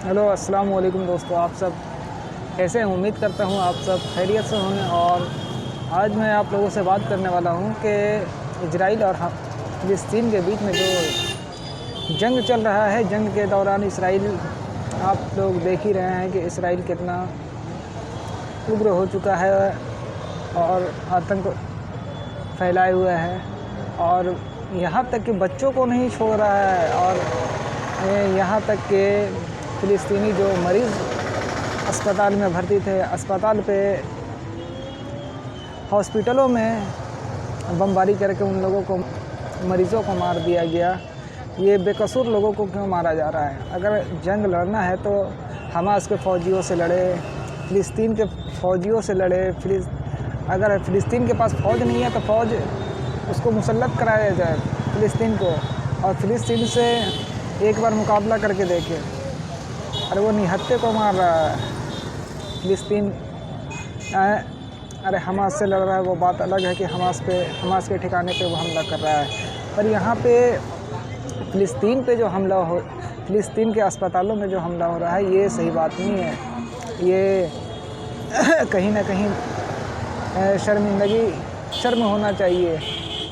Hello अस्सलाम वालेकुम दोस्तों, आप सब कैसे हैं? उम्मीद करता हूँ आप सब खैरियत से होंगे। और आज मैं आप लोगों से बात करने वाला हूँ कि इजराइल और फ़िलिस्तीन के बीच में जो जंग चल रहा है, जंग के दौरान इसराइल, आप लोग देख ही रहे हैं कि इसराइल कितना उग्र हो चुका है और आतंक फैलाए हुए है, और यहाँ तक कि बच्चों को नहीं छोड़ रहा है। और यहाँ तक कि फ़िलिस्तीनी जो मरीज़ अस्पताल में भर्ती थे, अस्पताल पे हॉस्पिटलों में बमबारी करके उन लोगों को, मरीज़ों को मार दिया गया। ये बेकसूर लोगों को क्यों मारा जा रहा है? अगर जंग लड़ना है तो हमास के फ़ौजियों से लड़े, फ़िलिस्तीन के फ़ौजियों से लड़े। अगर फ़िलिस्तीन के पास फ़ौज नहीं है तो फ़ौज उसको मुसल्लत कराया जाए फ़िलिस्तीन को, और फ़िलिस्तीन से एक बार मुकाबला करके देखे। अरे वो निहत्थे को मार रहा है फ़िलिस्तीन। अरे हमास से लड़ रहा है, वो बात अलग है कि हमास के ठिकाने पे वो हमला कर रहा है। पर यहाँ पे फ़िलिस्तीन पे जो हमला हो, फ़िलिस्तीन के अस्पतालों में जो हमला हो रहा है, ये सही बात नहीं है। ये कहीं ना कहीं शर्म होना चाहिए,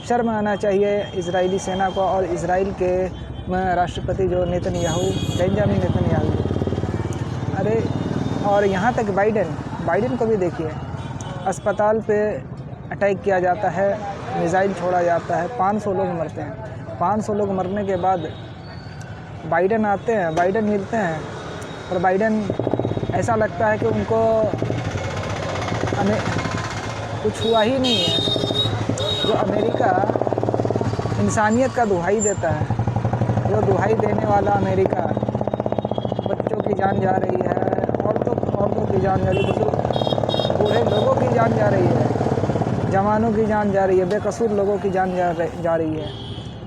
शर्म आना चाहिए इजरायली सेना को और इजराइल के राष्ट्रपति जो बेंजामिन नेतन्याहू। अरे और यहाँ तक बाइडेन को भी देखिए, अस्पताल पे अटैक किया जाता है, मिसाइल छोड़ा जाता है, 500 लोग मरते हैं। 500 लोग मरने के बाद बाइडेन आते हैं, बाइडेन मिलते हैं, और बाइडेन ऐसा लगता है कि उनको हमें कुछ हुआ ही नहीं है। जो अमेरिका इंसानियत का दुहाई देता है, जो दुहाई देने वाला अमेरिका, बच्चों की जान जा रही है, औरतों की जान जा रही है, बूढ़े लोगों की जान जा रही है, जवानों की जान जा रही है, बेकसूर लोगों की जान जा रही है।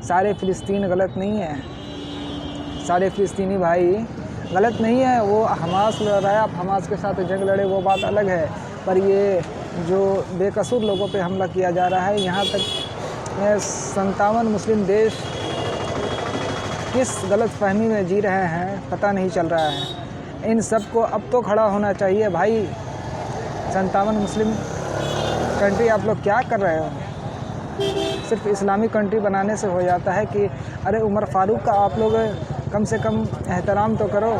सारे फ़िलिस्तीन गलत नहीं है, सारे फ़िलिस्तीनी भाई गलत नहीं है। वो हमास लड़ रहा है, आप हमास के साथ जंग लड़े, वो बात अलग है। पर ये जो बेकसूर लोगों पे हमला किया जा रहा है, यहाँ तक 57 मुस्लिम देश किस गलत फहमी में जी रहे हैं पता नहीं चल रहा है। इन सब को अब तो खड़ा होना चाहिए भाई। 57 मुस्लिम कंट्री आप लोग क्या कर रहे हो? सिर्फ इस्लामिक कंट्री बनाने से हो जाता है कि अरे उमर फ़ारूक का आप लोग कम से कम एहतराम तो करो,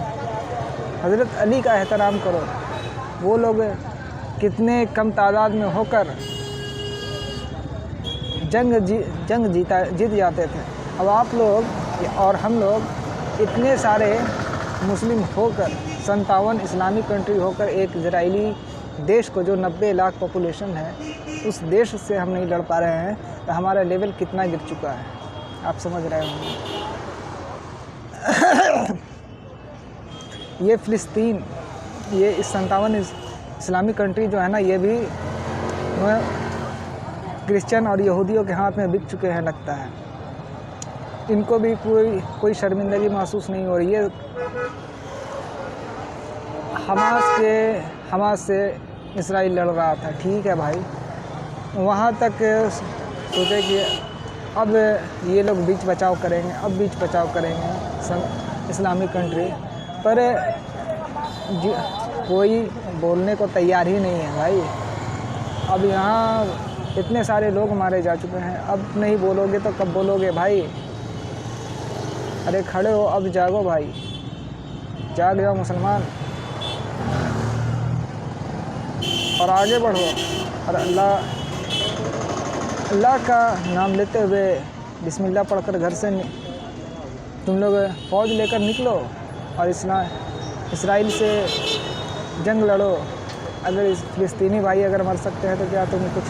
हज़रत अली का एहतराम करो। वो लोग कितने कम तादाद में होकर जंग जीत जाते थे। अब आप लोग और हम लोग इतने सारे मुस्लिम होकर, 57 इस्लामिक कंट्री होकर, एक इजरायली देश को जो 90 लाख पॉपुलेशन है, उस देश से हम नहीं लड़ पा रहे हैं, तो हमारा लेवल कितना गिर चुका है आप समझ रहे होंगे। ये फ़िलिस्तीन, ये इस 57 इस्लामिक कंट्री जो है ना, ये भी क्रिश्चियन और यहूदियों के हाथ में बिक चुके हैं लगता है। इनको भी कोई शर्मिंदगी महसूस नहीं हो रही है। हमास से इसराइल लड़ रहा था, ठीक है भाई, वहाँ तक सोचे कि अब ये लोग बीच बचाव करेंगे इस्लामिक कंट्री, पर कोई बोलने को तैयार ही नहीं है भाई। अब यहाँ इतने सारे लोग मारे जा चुके हैं, अब नहीं बोलोगे तो कब बोलोगे भाई? अरे खड़े हो, अब जागो भाई, जाग जाओ मुसलमान और आगे बढ़ो। और अल्लाह का नाम लेते हुए बिस्मिल्लाह पढ़कर घर से तुम लोग फ़ौज लेकर निकलो और इसराइल से जंग लड़ो। अगर इस फ़िलिस्तीनी भाई अगर मर सकते हैं तो क्या तुम कुछ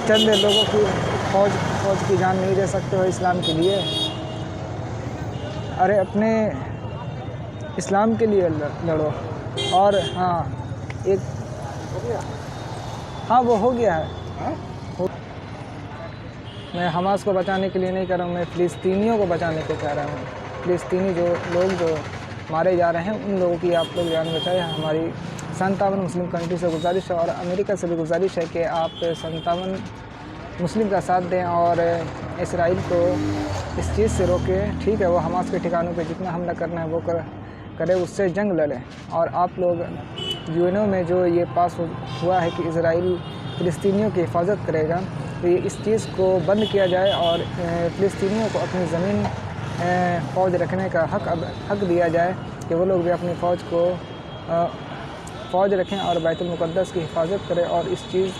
चंद लोगों की फ़ौज की जान नहीं दे सकते हो इस्लाम के लिए? अरे अपने इस्लाम के लिए लड़ो। और वो हो गया है। मैं हमास को बचाने के लिए नहीं कर रहा हूँ, मैं फ़िलिस्तीनियों को बचाने को कह रहा हूँ। फ़िलिस्तीनी जो मारे जा रहे हैं, उन लोगों की आप लोग जान बचाए। हमारी 57 मुस्लिम कंट्री से गुजारिश है और अमेरिका से भी गुजारिश है कि आप 57 मुस्लिम का साथ दें और इसराइल को इस चीज़ से रोकें। ठीक है, वो हमास के ठिकानों पे जितना हमला करना है वो करे, उससे जंग लड़े। और आप लोग यूएनओ में जो ये पास हुआ है कि इज़राइल फ़िलिस्तीनियों की हिफाजत करेगा, तो ये इस चीज़ को बंद किया जाए और फ़िलिस्तीनियों को अपनी ज़मीन फ़ौज रखने का हक दिया जाए कि वो लोग भी अपनी फ़ौज रखें और बैतुल मुक़द्दस की हिफाजत करें। और इस चीज़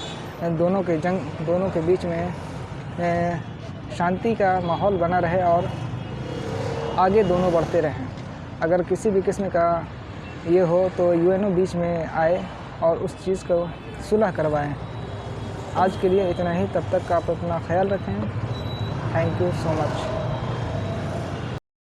दोनों के बीच में शांति का माहौल बना रहे और आगे दोनों बढ़ते रहें। अगर किसी भी किस्म का ये हो तो यूएनओ बीच में आए और उस चीज़ को सुलह करवाएं। आज के लिए इतना ही, तब तक आप अपना ख्याल रखें। Thank you so much.